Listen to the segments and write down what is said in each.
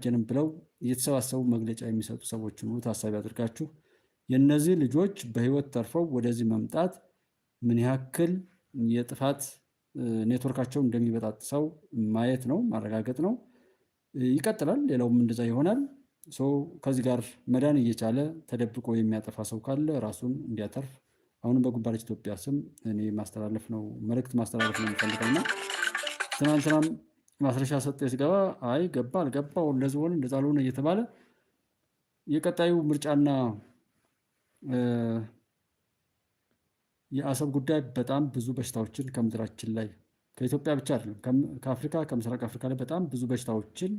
ጀንም ብለው እየተሰባሰቡ መግለጫ የሚሰጡ ሰዎችን ሁሉ ታሳቢ አድርጋችሁ የእነዚህ ልጆች በህይወት ተርፈው ወደዚህ መምጣት ምን ያክል የጥፋት ኔትወርካቸው እንደሚበጣጥሰው ማየት ነው፣ ማረጋገጥ ነው። ይቀጥላል። ሌላውም እንደዛ ይሆናል። ከዚህ ጋር መዳን እየቻለ ተደብቆ የሚያጠፋ ሰው ካለ ራሱን እንዲያተርፍ አሁንም በጉባለች ኢትዮጵያ ስም እኔ መልእክት ማስተላለፍ ነው የሚፈልገውና ትናንትናም ማስረሻ ሰጠ ሲገባ አይ ገባ አልገባው እንደዚህ ሆነ እንደዛ አልሆነ እየተባለ የቀጣዩ ምርጫና የአሰብ ጉዳይ በጣም ብዙ በሽታዎችን ከምድራችን ላይ ከኢትዮጵያ ብቻ አይደለም ከአፍሪካ ከምስራቅ አፍሪካ ላይ በጣም ብዙ በሽታዎችን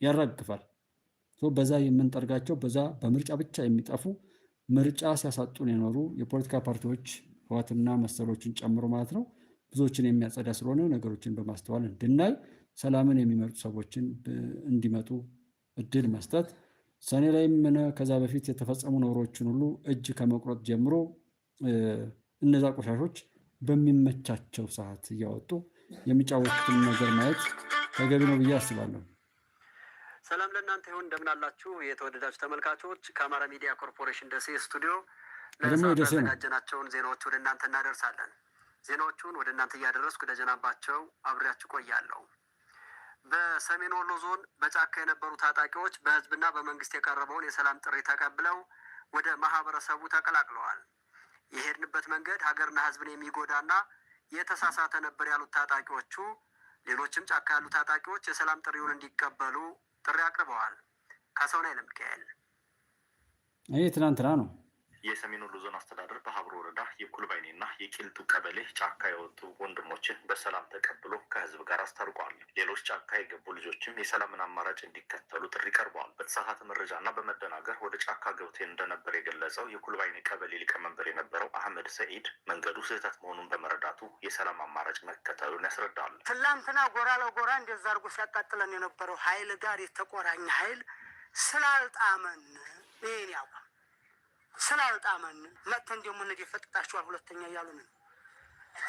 ያራግፋል። በዛ የምንጠርጋቸው በዛ በምርጫ ብቻ የሚጠፉ ምርጫ ሲያሳጡን የኖሩ የፖለቲካ ፓርቲዎች ህወሓትና መሰሎችን ጨምሮ ማለት ነው ብዙዎችን የሚያጸዳ ስለሆነ ነገሮችን በማስተዋል እንድናይ ሰላምን የሚመርጡ ሰዎችን እንዲመጡ እድል መስጠት ሰኔ ላይም ከዛ በፊት የተፈጸሙ ነውሮችን ሁሉ እጅ ከመቁረጥ ጀምሮ እነዛ ቆሻሾች በሚመቻቸው ሰዓት እያወጡ የሚጫወቱትን ነገር ማየት ተገቢ ነው ብዬ አስባለሁ። ሰላም ለእናንተ ይሁን። እንደምን አላችሁ የተወደዳችሁ ተመልካቾች? ከአማራ ሚዲያ ኮርፖሬሽን ደሴ ስቱዲዮ ለሰዓቱ ያዘጋጀናቸውን ዜናዎች ወደ እናንተ እናደርሳለን። ዜናዎቹን ወደ እናንተ እያደረስኩ ደጀናባቸው አብሬያችሁ ቆያለሁ። በሰሜን ወሎ ዞን በጫካ የነበሩ ታጣቂዎች በህዝብና በመንግስት የቀረበውን የሰላም ጥሪ ተቀብለው ወደ ማህበረሰቡ ተቀላቅለዋል። የሄድንበት መንገድ ሀገርና ህዝብን የሚጎዳና የተሳሳተ ነበር ያሉት ታጣቂዎቹ ሌሎችም ጫካ ያሉ ታጣቂዎች የሰላም ጥሪውን እንዲቀበሉ ጥሪ አቅርበዋል። ካሳሁን ኃይለሚካኤል። ይህ ትናንትና ነው። የሰሜን ወሎ ዞን አስተዳደር በሀብሮ ወረዳ የኩልባይኔና የቂልጡ ቀበሌ ጫካ የወጡ ወንድሞችን በሰላም ተቀብሎ ከህዝብ ጋር አስታርቋል። ሌሎች ጫካ የገቡ ልጆችም የሰላምን አማራጭ እንዲከተሉ ጥሪ ቀርበዋል። በተሳሳተ መረጃና በመደናገር ወደ ጫካ ገብቶ እንደነበር የገለጸው የኩልባይኔ ቀበሌ ሊቀመንበር የነበረው አህመድ ሰኢድ መንገዱ ስህተት መሆኑን በመረዳቱ የሰላም አማራጭ መከተሉን ያስረዳል። ትላንትና ጎራ ለጎራ እንደዛ አድርጎ ሲያቃጥለን የነበረው ኃይል ጋር የተቆራኘ ኃይል ስላልጣመን ይህን ያውቃል ስላልጣመን መጥተን ደግሞ ነገ ፈጥጣችኋል ሁለተኛ እያሉ ነው።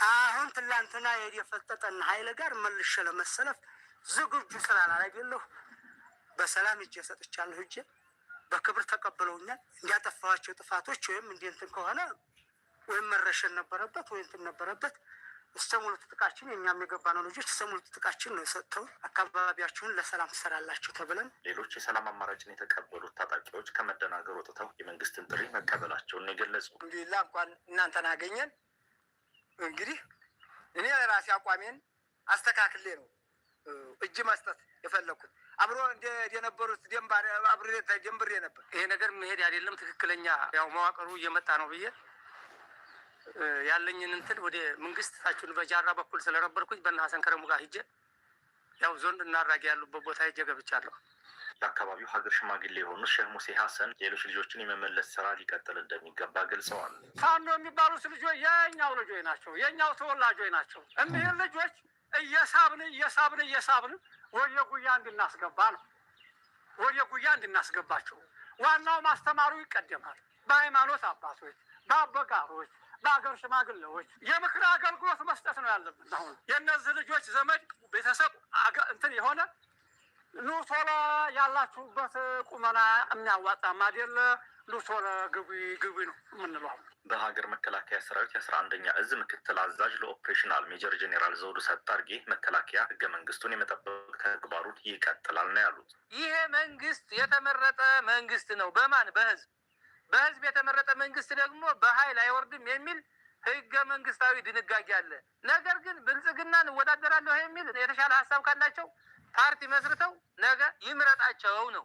አሁን ትላንትና የፈጠጠን ኃይል ጋር መልሼ ለመሰለፍ ዝግጁ ስላላደረግለሁ በሰላም እጄ ሰጥቻለሁ። እጄ በክብር ተቀበለውኛል። እንዲያጠፋዋቸው ጥፋቶች ወይም እንትን ከሆነ ወይም መረሸን ነበረበት ወይም እንትን ነበረበት እስተሙሉ ትጥቃችን የኛም የገባነው ልጆች እስተሙሉ ትጥቃችን ነው የሰጠው። አካባቢያችሁን ለሰላም ትሰራላችሁ ተብለን ሌሎች የሰላም አማራጭን የተቀበሉት ታጣቂዎች ከመደናገር ወጥተው የመንግስትን ጥሪ መቀበላቸውን የገለጹ አልሐምዱሊላህ እንኳን እናንተን አገኘን። እንግዲህ እኔ ራሴ አቋሜን አስተካክሌ ነው እጅ መስጠት የፈለኩት። አብሮ የነበሩት ደንብሬ ነበር። ይሄ ነገር መሄድ አይደለም ትክክለኛ ያው መዋቅሩ እየመጣ ነው ብዬ ያለኝን እንትን ወደ መንግስት ታችሁን በጃራ በኩል ስለነበርኩኝ በእናሰን ከረሙ ጋር ሂጄ ያው ዞን እናራጊ ያሉበት ቦታ ሂጄ ገብቻለሁ። የአካባቢው ሀገር ሽማግሌ የሆኑት ሼህ ሙሴ ሀሰን ሌሎች ልጆችን የመመለስ ስራ ሊቀጥል እንደሚገባ ገልጸዋል። ፋኖ የሚባሉት ልጆች የኛው ልጆች ናቸው፣ የኛው ተወላጆች ናቸው። እኒህን ልጆች እየሳብን ወደ ጉያ እንድናስገባ ነው፣ ወደ ጉያ እንድናስገባቸው። ዋናው ማስተማሩ ይቀደማል። በሃይማኖት አባቶች፣ በአበጋሮች፣ በአገር ሽማግሌዎች የምክር አገልግሎት መስጠት ነው ያለብን። አሁን የእነዚህ ልጆች ዘመድ ቤተሰብ እንትን የሆነ ሉቶለ ያላችሁበት ቁመና የሚያዋጣም አይደለ፣ ሉቶለ ግቢ ነው የምንለው። በሀገር መከላከያ ሰራዊት የ11ኛ እዝ ምክትል አዛዥ ለኦፕሬሽናል ሜጀር ጄኔራል ዘውዱ ሰጣርጌ መከላከያ ህገ መንግስቱን የመጠበቅ ተግባሩን ይቀጥላል ነው ያሉት። ይሄ መንግስት የተመረጠ መንግስት ነው። በማን? በህዝብ የተመረጠ መንግስት ደግሞ በኃይል አይወርድም የሚል ህገ መንግስታዊ ድንጋጌ አለ። ነገር ግን ብልጽግናን እወዳደራለሁ የሚል የተሻለ ሀሳብ ካላቸው ፓርቲ መስርተው ነገ ይምረጣቸው ነው።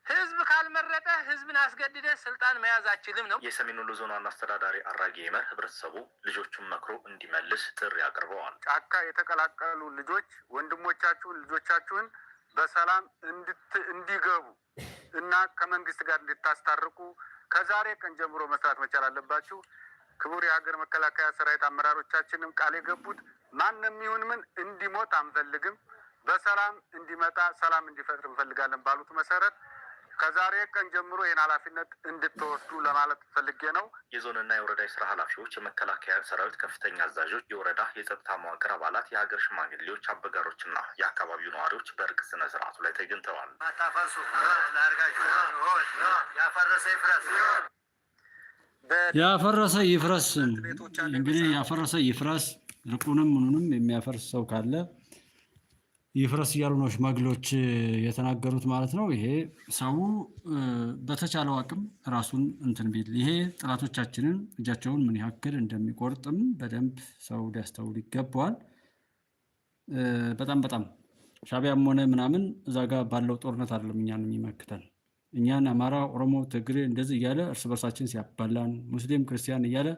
ህዝብ ካልመረጠ ህዝብን አስገድደ ስልጣን መያዝ አችልም ነው። የሰሜን ወሎ ዞን ዋና አስተዳዳሪ አራጌ ይመር ህብረተሰቡ ልጆቹን መክሮ እንዲመልስ ጥሪ አቅርበዋል። ጫካ የተቀላቀሉ ልጆች ወንድሞቻችሁን ልጆቻችሁን በሰላም እንዲገቡ እና ከመንግስት ጋር እንድታስታርቁ ከዛሬ ቀን ጀምሮ መስራት መቻል አለባችሁ። ክቡር የሀገር መከላከያ ሰራዊት አመራሮቻችንም ቃል የገቡት ማንም ይሁን ምን እንዲሞት አንፈልግም፣ በሰላም እንዲመጣ ሰላም እንዲፈጥር እንፈልጋለን ባሉት መሰረት ከዛሬ ቀን ጀምሮ ይህን ኃላፊነት እንድትወስዱ ለማለት ፈልጌ ነው። የዞንና የወረዳ የስራ ኃላፊዎች፣ የመከላከያ ሰራዊት ከፍተኛ አዛዦች፣ የወረዳ የጸጥታ መዋቅር አባላት፣ የሀገር ሽማግሌዎች፣ አበጋሮችና የአካባቢው ነዋሪዎች በእርቅ ስነ ስርዓቱ ላይ ተገኝተዋል። ያፈረሰ ይፍረስ። እንግዲህ ያፈረሰ ይፍረስ። እርቁንም ምኑንም የሚያፈርስ ሰው ካለ ይፍረስ እያሉ ነው ሽማግሌዎች የተናገሩት ማለት ነው። ይሄ ሰው በተቻለው አቅም ራሱን እንትን ቢል ይሄ ጠላቶቻችንን እጃቸውን ምን ያክል እንደሚቆርጥም በደንብ ሰው ሊያስተውል ይገባዋል። በጣም ሻዕቢያም ሆነ ምናምን እዛ ጋር ባለው ጦርነት አይደለም እኛን የሚመክተን። እኛን አማራ፣ ኦሮሞ፣ ትግሬ እንደዚህ እያለ እርስ በርሳችን ሲያባላን፣ ሙስሊም ክርስቲያን እያለ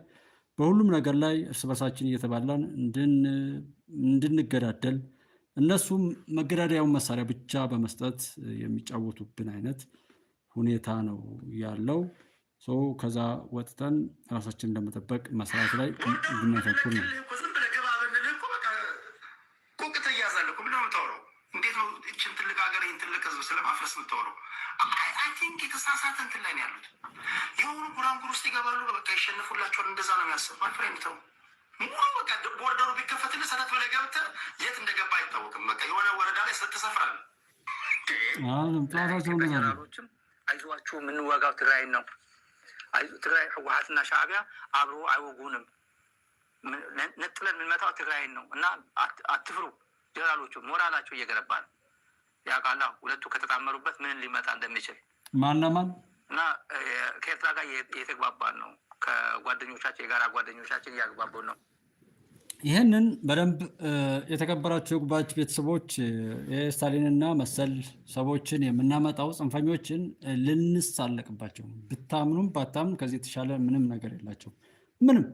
በሁሉም ነገር ላይ እርስ በርሳችን እየተባላን እንድንገዳደል እነሱም መገዳደያውን መሳሪያ ብቻ በመስጠት የሚጫወቱብን አይነት ሁኔታ ነው ያለው። ከዛ ወጥተን ራሳችንን ለመጠበቅ መስራት ላይ እንድናተኩር ነው። የተሳሳተ እንትን ላይ ነው ያሉት። የሆኑ ጉራንጉር ውስጥ ይገባሉ፣ በቃ ይሸንፉላቸዋል። እንደዛ ነው የሚያስብ ማልፍሬንተው በቃ ቦርደሩ ቢከፈትልህ ሰረት በላይ ገብተህ የት እንደገባ አይታወቅም። በቃ የሆነ ወረዳ ላይ ስትሰፍራለህ። ጀነራሎችም አይዟችሁ የምንወጋው ትግራይን ነው። ትግራይ ህወሓትና ሻዕቢያ አብሮ አይወጉንም። ነጥለን የምንመታው ትግራይን ነው እና አትፍሩ። ጀነራሎቹ ሞራላቸው እየገነባ ነው። ያውቃላ ሁለቱ ከተጣመሩበት ምን ሊመጣ እንደሚችል ማናማን እና ከኤርትራ ጋር የተግባባን ነው። ከጓደኞቻችን የጋራ ጓደኞቻችን እያግባቡን ነው። ይህንን በደንብ የተከበራቸው የጉባኤ ቤተሰቦች የስታሊንና መሰል ሰዎችን የምናመጣው ጽንፈኞችን ልንሳለቅባቸው ነው። ብታምኑም ባታምኑ ከዚህ የተሻለ ምንም ነገር የላቸው። ምንም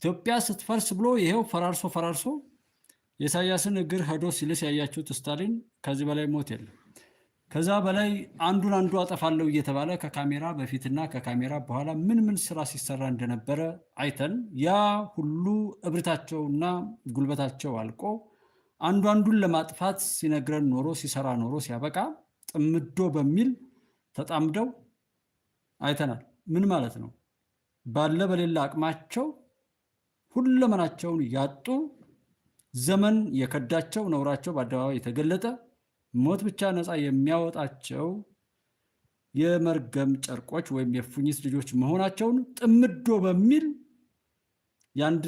ኢትዮጵያ ስትፈርስ ብሎ ይሄው ፈራርሶ የኢሳያስን እግር ሄዶ ሲልስ ያያችሁት ስታሊን ከዚህ በላይ ሞት የለም። ከዛ በላይ አንዱን አንዱ አጠፋለሁ እየተባለ ከካሜራ በፊትና ከካሜራ በኋላ ምን ስራ ሲሰራ እንደነበረ አይተን ያ ሁሉ እብሪታቸውና ጉልበታቸው አልቆ አንዱን ለማጥፋት ሲነግረን ኖሮ ሲሰራ ኖሮ ሲያበቃ ጥምዶ በሚል ተጣምደው አይተናል። ምን ማለት ነው? ባለ በሌላ አቅማቸው ሁለመናቸውን ያጡ ዘመን የከዳቸው ነውራቸው በአደባባይ የተገለጠ ሞት ብቻ ነፃ የሚያወጣቸው የመርገም ጨርቆች ወይም የፉኝት ልጆች መሆናቸውን ጥምዶ በሚል የአንድ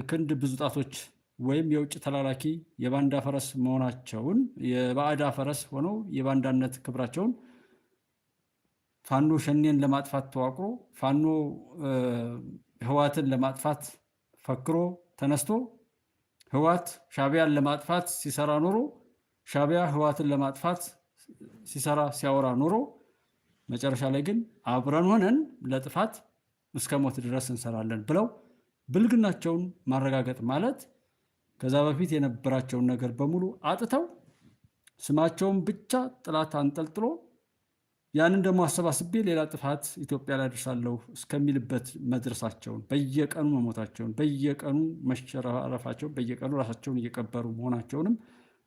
ክንድ ብዙ ጣቶች ወይም የውጭ ተላላኪ የባንዳ ፈረስ መሆናቸውን የባዕዳ ፈረስ ሆነው የባንዳነት ክብራቸውን ፋኖ ሸኔን ለማጥፋት ተዋቅሮ ፋኖ ህዋትን ለማጥፋት ፈክሮ ተነስቶ ህዋት ሻዕቢያን ለማጥፋት ሲሰራ ኖሮ ሻዕቢያ ህዋትን ለማጥፋት ሲሰራ ሲያወራ ኖሮ መጨረሻ ላይ ግን አብረን ሆነን ለጥፋት እስከ ሞት ድረስ እንሰራለን ብለው ብልግናቸውን ማረጋገጥ ማለት ከዛ በፊት የነበራቸውን ነገር በሙሉ አጥተው ስማቸውን ብቻ ጥላት አንጠልጥሎ ያንን ደግሞ አሰባስቤ ሌላ ጥፋት ኢትዮጵያ ላይ አደርሳለሁ እስከሚልበት መድረሳቸውን በየቀኑ መሞታቸውን በየቀኑ መሸራረፋቸውን በየቀኑ ራሳቸውን እየቀበሩ መሆናቸውንም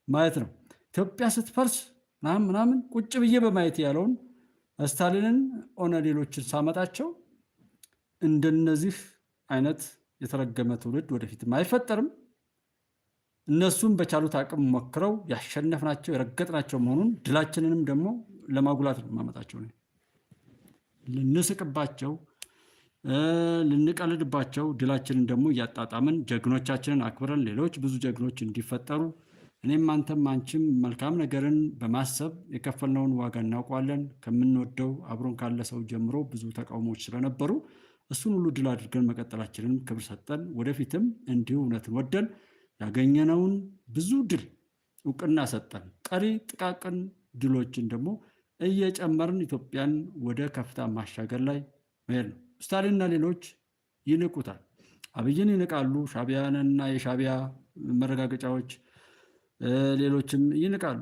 ማየት ነው። ኢትዮጵያ ስትፈርስ ምናምን ቁጭ ብዬ በማየት ያለውን ስታሊንን ሆነ ሌሎችን ሳመጣቸው እንደነዚህ አይነት የተረገመ ትውልድ ወደፊትም አይፈጠርም። እነሱም በቻሉት አቅም ሞክረው ያሸነፍናቸው የረገጥናቸው መሆኑን ድላችንንም ደግሞ ለማጉላት ነው ማመጣቸው ነው። ልንስቅባቸው ልንቀልድባቸው ድላችንን ደግሞ እያጣጣምን ጀግኖቻችንን አክብረን ሌሎች ብዙ ጀግኖች እንዲፈጠሩ እኔም አንተም አንቺም መልካም ነገርን በማሰብ የከፈልነውን ዋጋ እናውቀዋለን። ከምንወደው አብሮን ካለ ሰው ጀምሮ ብዙ ተቃውሞዎች ስለነበሩ እሱን ሁሉ ድል አድርገን መቀጠላችንን ክብር ሰጠን። ወደፊትም እንዲሁ እውነትን ወደን ያገኘነውን ብዙ ድል እውቅና ሰጠን። ቀሪ ጥቃቅን ድሎችን ደግሞ እየጨመርን ኢትዮጵያን ወደ ከፍታ ማሻገር ላይ መሄድ ነው። ስታሊንና ሌሎች ይንቁታል፣ አብይን ይንቃሉ። ሻዕቢያንና የሻዕቢያ መረጋገጫዎች ሌሎችም ይንቃሉ።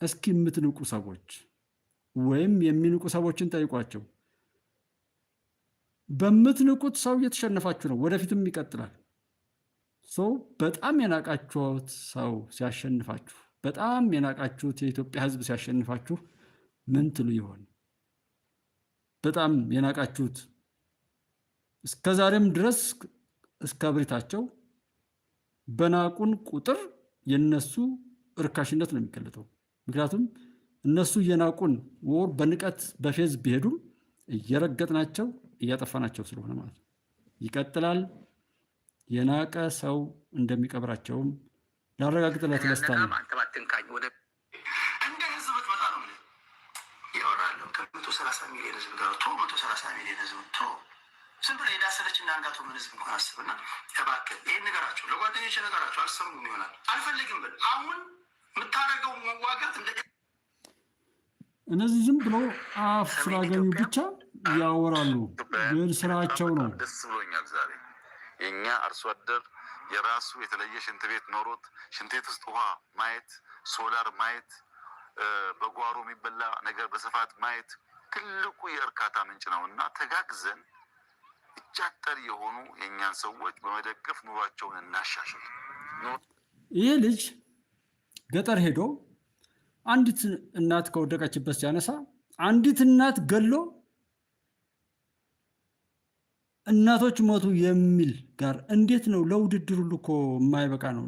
እስኪ የምትንቁ ሰዎች ወይም የሚንቁ ሰዎችን ጠይቋቸው። በምትንቁት ሰው እየተሸነፋችሁ ነው፣ ወደፊትም ይቀጥላል። ሰው በጣም የናቃችሁት ሰው ሲያሸንፋችሁ፣ በጣም የናቃችሁት የኢትዮጵያ ሕዝብ ሲያሸንፋችሁ ምን ትሉ ይሆን? በጣም የናቃችሁት እስከዛሬም ድረስ እስከ ብሪታቸው በናቁን ቁጥር የነሱ እርካሽነት ነው የሚገለጠው። ምክንያቱም እነሱ የናቁን ወር በንቀት በፌዝ ቢሄዱም እየረገጥናቸው እያጠፋናቸው ስለሆነ ማለት ነው። ይቀጥላል። የናቀ ሰው እንደሚቀብራቸውም ላረጋግጥለት ለስታል እንደ ህዝብ ብትመጣ ነው ያወራለሁ። ከ130 ሚሊዮን ህዝብ ጋር 130 ሚሊዮን ህዝብ ዝም ብለህ የዳሰለች እና አንጋቶ ምን ህዝብ እንኳን አስብና እባክህ ይህን ነገራቸው ለጓደኞች ነገራቸው አልሰሙም ይሆናል አልፈልግም ብል አሁን የምታደርገው መዋጋት እነዚህ ዝም ብሎ አፍ ስላገኙ ብቻ ያወራሉ፣ ግን ስራቸው ነው። ደስ ብሎኛል ዛሬ የኛ አርሶ አደር የራሱ የተለየ ሽንት ቤት ኖሮት ሽንት ቤት ውስጥ ውሃ ማየት፣ ሶላር ማየት፣ በጓሮ የሚበላ ነገር በስፋት ማየት ትልቁ የእርካታ ምንጭ ነው እና ተጋግዘን እጃጠር የሆኑ የኛን ሰዎች በመደገፍ ኑሯቸውን እናሻሽል። ይሄ ልጅ ገጠር ሄዶ አንዲት እናት ከወደቀችበት ሲያነሳ አንዲት እናት ገሎ እናቶች ሞቱ የሚል ጋር እንዴት ነው? ለውድድር ሁሉ እኮ የማይበቃ ነው።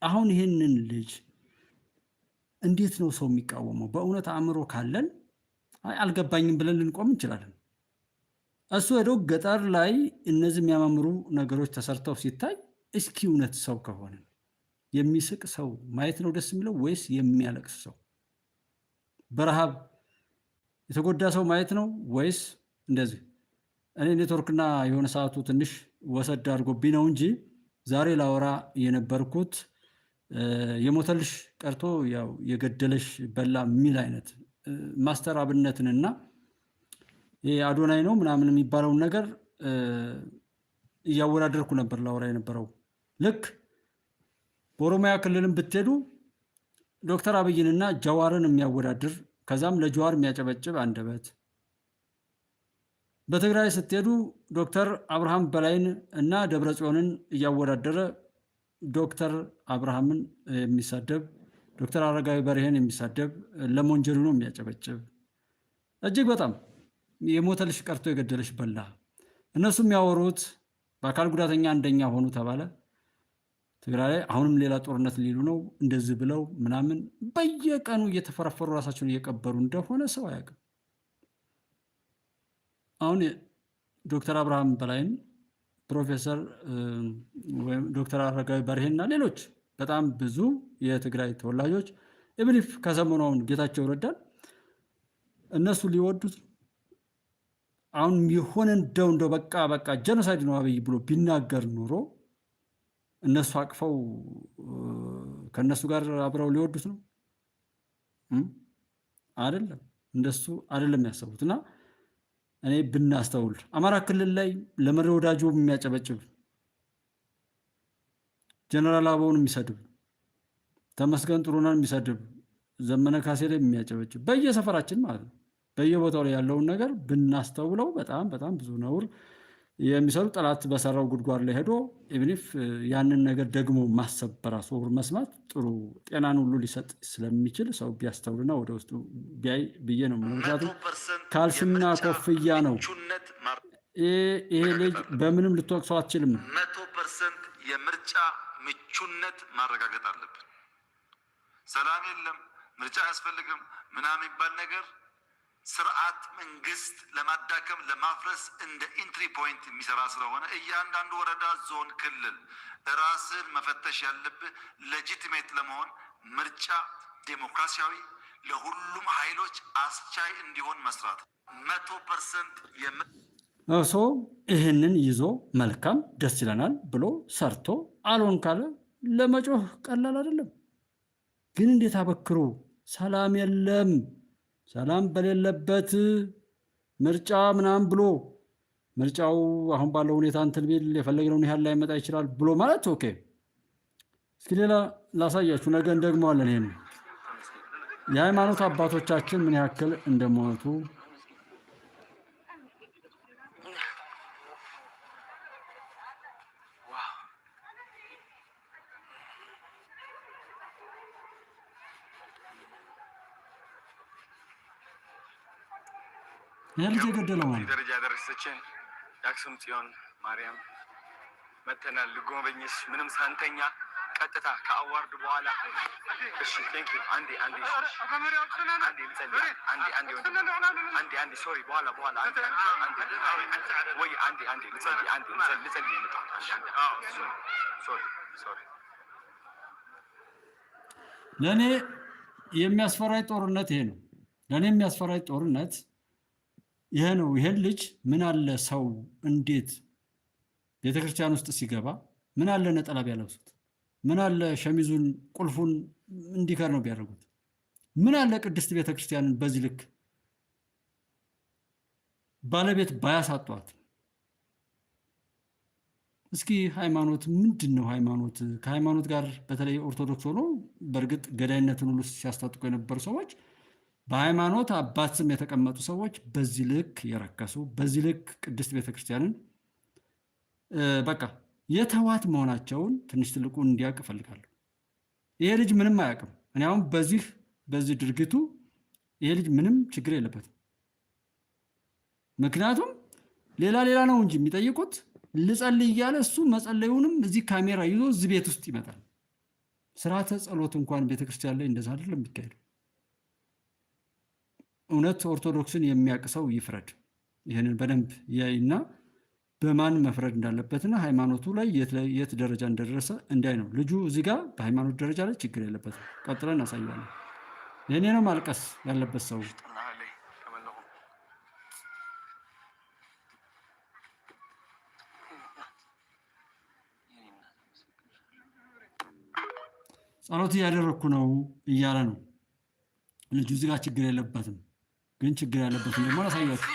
አሁን ይሄንን ልጅ እንዴት ነው ሰው የሚቃወመው? በእውነት አእምሮ ካለን አልገባኝም ብለን ልንቆም እንችላለን። እሱ ሄዶ ገጠር ላይ እነዚህ የሚያማምሩ ነገሮች ተሰርተው ሲታይ እስኪ እውነት ሰው ከሆነ የሚስቅ ሰው ማየት ነው ደስ የሚለው ወይስ የሚያለቅስ ሰው? በረሃብ የተጎዳ ሰው ማየት ነው ወይስ እንደዚህ? እኔ ኔትወርክና የሆነ ሰዓቱ ትንሽ ወሰድ አድርጎብኝ ነው እንጂ ዛሬ ላወራ የነበርኩት የሞተልሽ ቀርቶ ያው የገደለሽ በላ የሚል አይነት ማስተር አብነትንና አዶናይ ነው ምናምን የሚባለውን ነገር እያወዳደርኩ ነበር ላወራ የነበረው። ልክ በኦሮሚያ ክልልም ብትሄዱ ዶክተር አብይንና ጀዋርን የሚያወዳድር ከዛም ለጀዋር የሚያጨበጭብ አንደበት፣ በትግራይ ስትሄዱ ዶክተር አብርሃም በላይን እና ደብረጽዮንን እያወዳደረ ዶክተር አብርሃምን የሚሳደብ ዶክተር አረጋዊ በርሄን የሚሳደብ ለሞንጀሪኖ የሚያጨበጭብ እጅግ በጣም የሞተልሽ ቀርቶ የገደለሽ በላ። እነሱ የሚያወሩት በአካል ጉዳተኛ አንደኛ ሆኑ ተባለ። ትግራይ ላይ አሁንም ሌላ ጦርነት ሊሉ ነው እንደዚህ ብለው ምናምን በየቀኑ እየተፈረፈሩ ራሳቸውን እየቀበሩ እንደሆነ ሰው አያውቅም። አሁን ዶክተር አብርሃም በላይን ፕሮፌሰር ወይም ዶክተር አረጋዊ በርሄና ሌሎች በጣም ብዙ የትግራይ ተወላጆች ኢብሊፍ ከሰሞኑን ጌታቸው ረዳን እነሱ ሊወዱት አሁን የሆነ እንደው በቃ ጀኖሳይድ ነው አብይ ብሎ ቢናገር ኖሮ እነሱ አቅፈው ከነሱ ጋር አብረው ሊወዱት ነው አይደለም። እንደሱ አይደለም ያሰቡትና እኔ ብናስተውል አማራ ክልል ላይ ለመሪ ወዳጆ የሚያጨበጭብ ጀነራል አበባውን የሚሰድብ ተመስገን ጥሩነህን የሚሰድብ ዘመነ ካሴ ላይ የሚያጨበጭብ በየሰፈራችን ማለት ነው በየቦታው ላይ ያለውን ነገር ብናስተውለው በጣም በጣም ብዙ ነውር የሚሰሩ ጠላት በሰራው ጉድጓድ ላይ ሄዶ ኢቭኒፍ ያንን ነገር ደግሞ ማሰብ በራሱ መስማት ጥሩ ጤናን ሁሉ ሊሰጥ ስለሚችል ሰው ቢያስተውልና ወደ ውስጡ ቢያይ ብዬ ነው። ምክንያቱም ካልሽና ኮፍያ ነው። ይሄ ልጅ በምንም ልትወቅሰው አትችልም። 100% የምርጫ ምቹነት ማረጋገጥ አለብን። ሰላም የለም ምርጫ አያስፈልግም ምናምን የሚባል ነገር ስርዓት መንግስት ለማዳከም ለማፍረስ እንደ ኢንትሪ ፖይንት የሚሰራ ስለሆነ እያንዳንዱ ወረዳ፣ ዞን፣ ክልል ራስን መፈተሽ ያለብህ ሌጂቲሜት ለመሆን ምርጫ ዴሞክራሲያዊ ለሁሉም ኃይሎች አስቻይ እንዲሆን መስራት 100% ሰው ይህንን ይዞ መልካም ደስ ይለናል ብሎ ሰርቶ አልሆን ካለ ለመጮህ ቀላል አይደለም። ግን እንዴት አበክሮ ሰላም የለም ሰላም በሌለበት ምርጫ ምናምን ብሎ ምርጫው አሁን ባለው ሁኔታ እንትን ቢል የፈለግነውን ያህል ላይመጣ ይችላል ብሎ ማለት ኦኬ። እስኪ ሌላ ላሳያችሁ፣ ነገ እንደግመዋለን። ይሄን የሃይማኖት አባቶቻችን ምን ያክል እንደሞቱ ይሄ ልጅ የገደለው ማለት ደረጃ ያደረሰችን የአክሱም ጽዮን ማርያም መተናል ልጎበኝሽ ምንም ሳንተኛ ቀጥታ ከአዋርድ በኋላ እሺ ቴንክ ዩ አንዴ ሶሪ በኋላ ወይ አንዴ ልጸልይ ሶሪ ለኔ የሚያስፈራኝ ጦርነት ይሄ ነው። ለኔ የሚያስፈራኝ ጦርነት ይሄ ነው። ይሄን ልጅ ምን አለ ሰው እንዴት ቤተክርስቲያን ውስጥ ሲገባ ምን አለ ነጠላ ቢያለብሱት፣ ምን አለ ሸሚዙን ቁልፉን እንዲከር ነው ቢያደርጉት፣ ምን አለ ቅድስት ቤተክርስቲያንን በዚህ ልክ ባለቤት ባያሳጧት። እስኪ ሃይማኖት ምንድን ነው? ሃይማኖት ከሃይማኖት ጋር በተለይ ኦርቶዶክስ ሆኖ በእርግጥ ገዳይነትን ሁሉ ሲያስታጥቁ የነበሩ ሰዎች በሃይማኖት አባት ስም የተቀመጡ ሰዎች በዚህ ልክ የረከሱ በዚህ ልክ ቅድስት ቤተክርስቲያንን በቃ የተዋት መሆናቸውን ትንሽ ትልቁን እንዲያውቅ እፈልጋለሁ። ይሄ ልጅ ምንም አያውቅም። እኔ አሁን በዚህ ድርጊቱ ይሄ ልጅ ምንም ችግር የለበትም። ምክንያቱም ሌላ ነው እንጂ የሚጠይቁት ልጸልይ እያለ እሱ መጸለዩንም እዚህ ካሜራ ይዞ እዚህ ቤት ውስጥ ይመጣል። ስርዓተ ጸሎት እንኳን ቤተክርስቲያን ላይ እንደዛ አይደለም የሚካሄደው። እውነት ኦርቶዶክስን የሚያውቅ ሰው ይፍረድ። ይህንን በደንብ ያይና በማን መፍረድ እንዳለበትና ሃይማኖቱ ላይ የት ደረጃ እንደደረሰ እንዳይ ነው። ልጁ እዚህ ጋር በሃይማኖት ደረጃ ላይ ችግር የለበትም። ቀጥለን እናሳያለን። የኔ ነው ማልቀስ ያለበት ሰው። ጸሎት እያደረኩ ነው እያለ ነው ልጁ። እዚህ ጋር ችግር የለበትም፣ ግን ችግር ያለበትም ደግሞ አላሳያችሁ።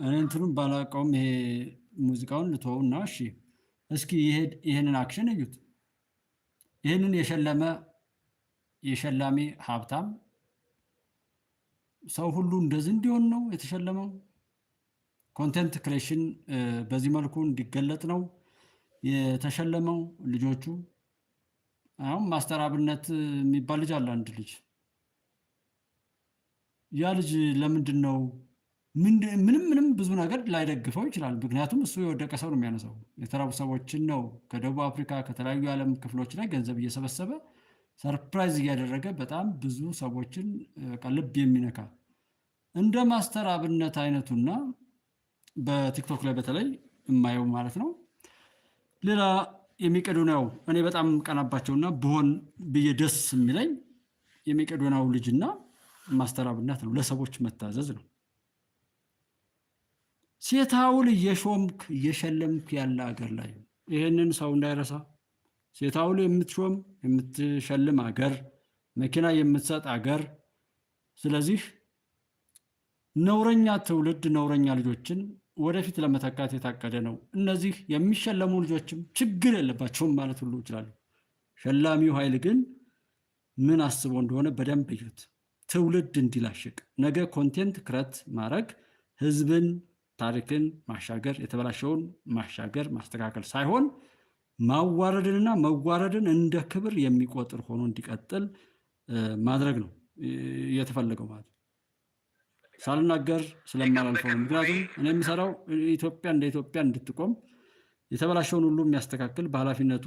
እኔ እንትኑን ባላውቀውም ይሄ ሙዚቃውን ልተወውና እሺ፣ እስኪ ይሄንን አክሽን እዩት። ይሄንን የሸላሚ ሀብታም ሰው ሁሉ እንደዚህ እንዲሆን ነው የተሸለመው። ኮንቴንት ክሬሽን በዚህ መልኩ እንዲገለጥ ነው የተሸለመው። ልጆቹ አሁን ማስተር አብነት የሚባል ልጅ አለ፣ አንድ ልጅ። ያ ልጅ ለምንድን ነው ምንም ብዙ ነገር ላይደግፈው ይችላል። ምክንያቱም እሱ የወደቀ ሰው ነው የሚያነሳው። የተራቡ ሰዎችን ነው ከደቡብ አፍሪካ ከተለያዩ የዓለም ክፍሎች ላይ ገንዘብ እየሰበሰበ ሰርፕራይዝ እያደረገ በጣም ብዙ ሰዎችን ልብ የሚነካ እንደ ማስተር አብነት አይነቱና በቲክቶክ ላይ በተለይ የማየው ማለት ነው። ሌላ የሚቀዶናው እኔ በጣም ቀናባቸውና ብሆን ብዬ ደስ የሚለኝ የሚቀዶናው ልጅና ማስተር አብነት ነው። ለሰዎች መታዘዝ ነው። ሴታውል እየሾምክ እየሸለምክ ያለ አገር ላይ ይህንን ሰው እንዳይረሳ። ሴታውል የምትሾም የምትሸልም አገር፣ መኪና የምትሰጥ አገር። ስለዚህ ነውረኛ ትውልድ ነውረኛ ልጆችን ወደፊት ለመተካት የታቀደ ነው። እነዚህ የሚሸለሙ ልጆችም ችግር የለባቸውም ማለት ሁሉ ይችላሉ። ሸላሚው ኃይል ግን ምን አስቦ እንደሆነ በደንብ እዩት። ትውልድ እንዲላሽቅ ነገ ኮንቴንት ክረት ማድረግ ህዝብን ታሪክን ማሻገር የተበላሸውን ማሻገር ማስተካከል ሳይሆን ማዋረድንና መዋረድን እንደ ክብር የሚቆጥር ሆኖ እንዲቀጥል ማድረግ ነው የተፈለገው ማለት ነው። ሳልናገር ስለማላልፈው ነው። ምክንያቱም እኔ የምሰራው ኢትዮጵያ እንደ ኢትዮጵያ እንድትቆም የተበላሸውን ሁሉ የሚያስተካክል በኃላፊነቱ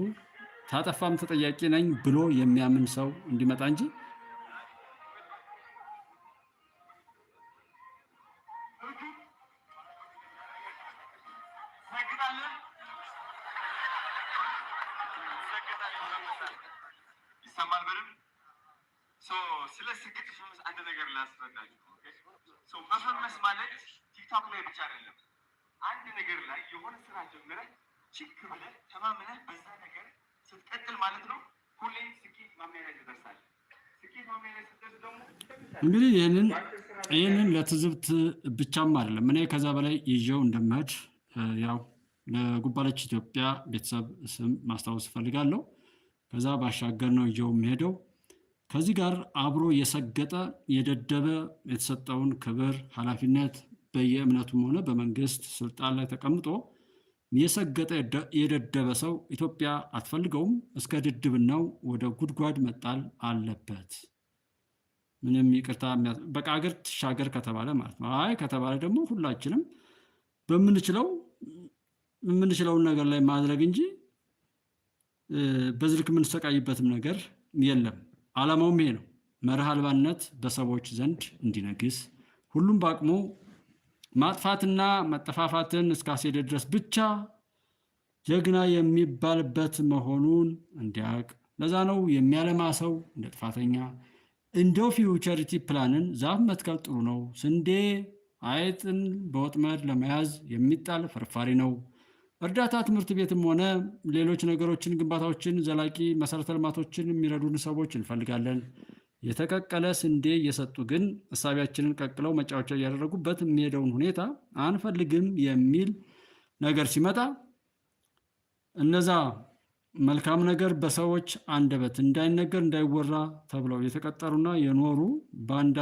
ታጠፋም ተጠያቂ ነኝ ብሎ የሚያምን ሰው እንዲመጣ እንጂ ስለ ስግጥ አንድ ነገር ላስረዳችሁ። መፈመስ ማለት ቲክቶክ ላይ ብቻ አይደለም። አንድ ነገር ላይ የሆነ ስራ ጀምረህ ችክ ብለህ ተማምነህ በዛ ነገር ስትቀጥል ማለት ነው ሁሌም ስኬት ማሚያ ላይ ትደርሳለህ። ስኬት ማሚያ ላይ ስትደርስ ደግሞ እንግዲህ ይህንን ለትዝብት ብቻም አይደለም እኔ ከዛ በላይ ይዤው እንደምሄድ ያው ለጉባለች ኢትዮጵያ ቤተሰብ ስም ማስታወስ እፈልጋለሁ። ከዛ ባሻገር ነው ይዤው የሚሄደው። ከዚህ ጋር አብሮ የሰገጠ የደደበ የተሰጠውን ክብር ኃላፊነት በየእምነቱም ሆነ በመንግስት ስልጣን ላይ ተቀምጦ የሰገጠ የደደበ ሰው ኢትዮጵያ አትፈልገውም። እስከ ድድብናው ወደ ጉድጓድ መጣል አለበት። ምንም ይቅርታ በቃ ሀገር ትሻገር ከተባለ ማለት ነው። አይ ከተባለ ደግሞ ሁላችንም የምንችለውን ነገር ላይ ማድረግ እንጂ በዝልክ የምንሰቃይበትም ነገር የለም። ዓላማውም ይሄ ነው። መርህ አልባነት በሰዎች ዘንድ እንዲነግስ ሁሉም በአቅሙ ማጥፋትና መጠፋፋትን እስካሴደ ድረስ ብቻ ጀግና የሚባልበት መሆኑን እንዲያውቅ። ለዛ ነው የሚያለማ ሰው እንደ ጥፋተኛ እንደው ፊውቸሪቲ ፕላንን ዛፍ መትከል ጥሩ ነው፣ ስንዴ አይጥን በወጥመድ ለመያዝ የሚጣል ፍርፋሪ ነው። እርዳታ ትምህርት ቤትም ሆነ ሌሎች ነገሮችን፣ ግንባታዎችን፣ ዘላቂ መሰረተ ልማቶችን የሚረዱን ሰዎች እንፈልጋለን። የተቀቀለ ስንዴ እየሰጡ ግን እሳቢያችንን ቀቅለው መጫወቻ እያደረጉበት የሚሄደውን ሁኔታ አንፈልግም የሚል ነገር ሲመጣ እነዛ መልካም ነገር በሰዎች አንደበት እንዳይነገር እንዳይወራ ተብለው የተቀጠሩና የኖሩ ባንዳ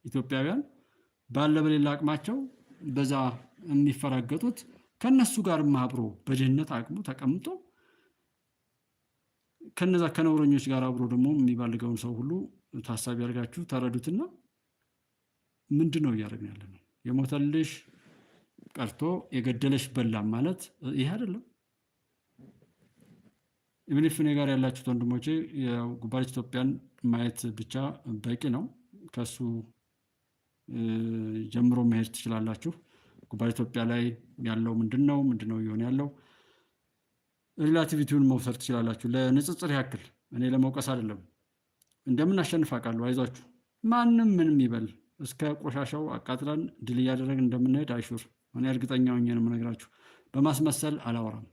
ኢትዮጵያውያን ባለ በሌላ አቅማቸው በዛ የሚፈራገጡት ከነሱ ጋር አብሮ በድህነት አቅሙ ተቀምጦ ከነዛ ከነውረኞች ጋር አብሮ ደግሞ የሚባልገውን ሰው ሁሉ ታሳቢ አድርጋችሁ ተረዱትና ምንድን ነው እያደረግን ያለ ነው? የሞተልሽ ቀርቶ የገደለሽ በላም ማለት ይሄ አይደለም። ኢብኒፍ እኔ ጋር ያላችሁት ወንድሞቼ ጉባኤ ኢትዮጵያን ማየት ብቻ በቂ ነው። ከሱ ጀምሮ መሄድ ትችላላችሁ። ጉባኤ ኢትዮጵያ ላይ ያለው ምንድነው እየሆነ ያለው ሪላቲቪቲውን መውሰድ ትችላላችሁ። ለንጽጽር ያክል እኔ ለመውቀስ አይደለም። እንደምናሸንፍ አውቃለሁ። አይዟችሁ። ማንም ምንም ይበል እስከ ቆሻሻው አቃጥለን ድል እያደረግን እንደምንሄድ አይሹር። እኔ እርግጠኛ ሆኜ ነው የምነግራችሁ። በማስመሰል አላወራም።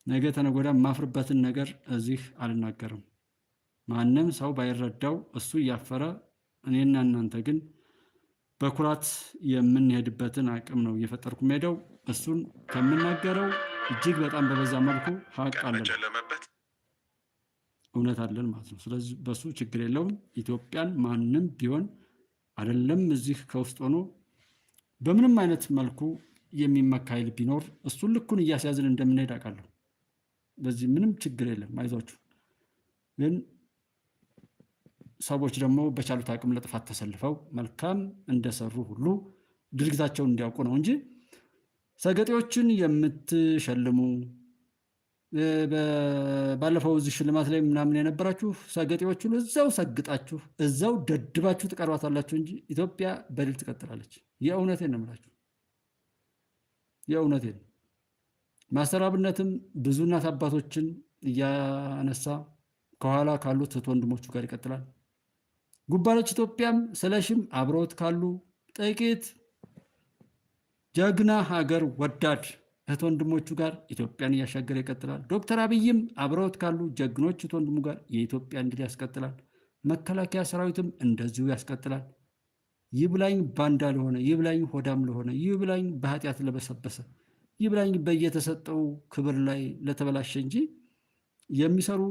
ነገ ተነጎዳ የማፍርበትን ነገር እዚህ አልናገርም። ማንም ሰው ባይረዳው እሱ እያፈረ እኔና እናንተ ግን በኩራት የምንሄድበትን አቅም ነው እየፈጠርኩ ሄደው እሱን ከምናገረው እጅግ በጣም በበዛ መልኩ ሀቅ አለን፣ እውነት አለን ማለት ነው። ስለዚህ በሱ ችግር የለውም። ኢትዮጵያን ማንም ቢሆን አይደለም እዚህ ከውስጥ ሆኖ በምንም አይነት መልኩ የሚመካ ኃይል ቢኖር እሱን ልኩን እያስያዝን እንደምንሄድ አውቃለሁ። በዚህ ምንም ችግር የለም። አይዟችሁ። ግን ሰዎች ደግሞ በቻሉት አቅም ለጥፋት ተሰልፈው መልካም እንደሰሩ ሁሉ ድርጊታቸውን እንዲያውቁ ነው እንጂ ሰገጤዎችን የምትሸልሙ ባለፈው እዚህ ሽልማት ላይ ምናምን የነበራችሁ ሰገጤዎች ሁሉ እዛው ሰግጣችሁ እዛው ደድባችሁ ትቀርባታላችሁ እንጂ ኢትዮጵያ በድል ትቀጥላለች። የእውነቴን ነው የምላችሁ፣ የእውነቴን። ማስተር አብነትም ብዙ እናት አባቶችን እያነሳ ከኋላ ካሉት እህት ወንድሞቹ ጋር ይቀጥላል። ጉባለች ኢትዮጵያም ስለሽም አብረውት ካሉ ጥቂት ጀግና ሀገር ወዳድ እህት ወንድሞቹ ጋር ኢትዮጵያን እያሻገረ ይቀጥላል። ዶክተር አብይም አብረውት ካሉ ጀግኖች እህት ወንድሙ ጋር የኢትዮጵያን ድል ያስቀጥላል። መከላከያ ሰራዊትም እንደዚሁ ያስቀጥላል። ይብላኝ ባንዳ ለሆነ፣ ይብላኝ ሆዳም ለሆነ፣ ይብላኝ በኃጢአት ለበሰበሰ፣ ይብላኝ በየተሰጠው ክብር ላይ ለተበላሸ እንጂ የሚሰሩ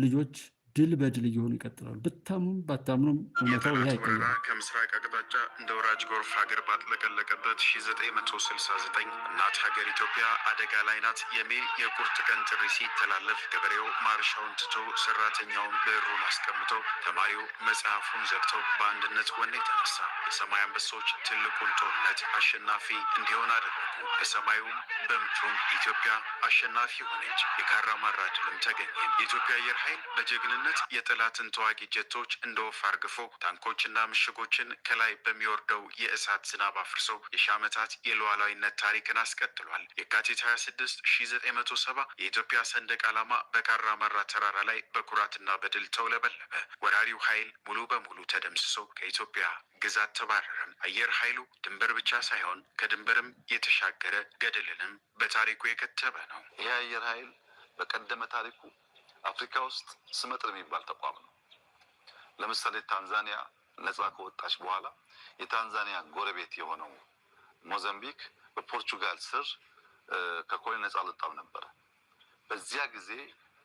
ልጆች ድል በድል እየሆኑ ይቀጥላሉ። ብታምኑም ባታምኑም እውነታው ይህ አይቀየርም። ከምስራቅ አቅጣጫ እንደ ወራጅ ጎርፍ ሀገር ባጥለቀለቀበት 1969 እናት ሀገር ኢትዮጵያ አደጋ ላይ ናት የሚል የቁርጥ ቀን ጥሪ ሲተላለፍ ገበሬው ማርሻውን ትቶ ሰራተኛውን ብዕሩን አስቀምጦ ተማሪው መጽሐፉን ዘግቶ በአንድነት ወኔ ተነሳ። የሰማይ አንበሶች ትልቁን ጦርነት አሸናፊ እንዲሆን አደረጉ። በሰማዩም በምድሩም ኢትዮጵያ አሸናፊ ሆነች። የካራማራ ድልም ተገኘ። የኢትዮጵያ አየር ኃይል በጀግንነት የጠላትን ተዋጊ ጀቶች እንደ ወፍ አርግፎ ታንኮችና ምሽጎችን ከላይ በሚወርደው የእሳት ዝናብ አፍርሶ የሺህ ዓመታት የሉዓላዊነት ታሪክን አስቀጥሏል። የካቲት 26 1970 የኢትዮጵያ ሰንደቅ ዓላማ በካራማራ ተራራ ላይ በኩራትና በድል ተውለበለበ። ወራሪው ኃይል ሙሉ በሙሉ ተደምስሶ ከኢትዮጵያ ግዛት ተባረረም። አየር ኃይሉ ድንበር ብቻ ሳይሆን ከድንበርም የተሻገረ ገድልንም በታሪኩ የከተበ ነው። ይህ አየር ኃይል በቀደመ ታሪኩ አፍሪካ ውስጥ ስመጥር የሚባል ተቋም ነው። ለምሳሌ ታንዛኒያ ነፃ ከወጣች በኋላ የታንዛኒያ ጎረቤት የሆነው ሞዛምቢክ በፖርቹጋል ስር ከኮሎኒ ነፃ አልወጣም ነበር። በዚያ ጊዜ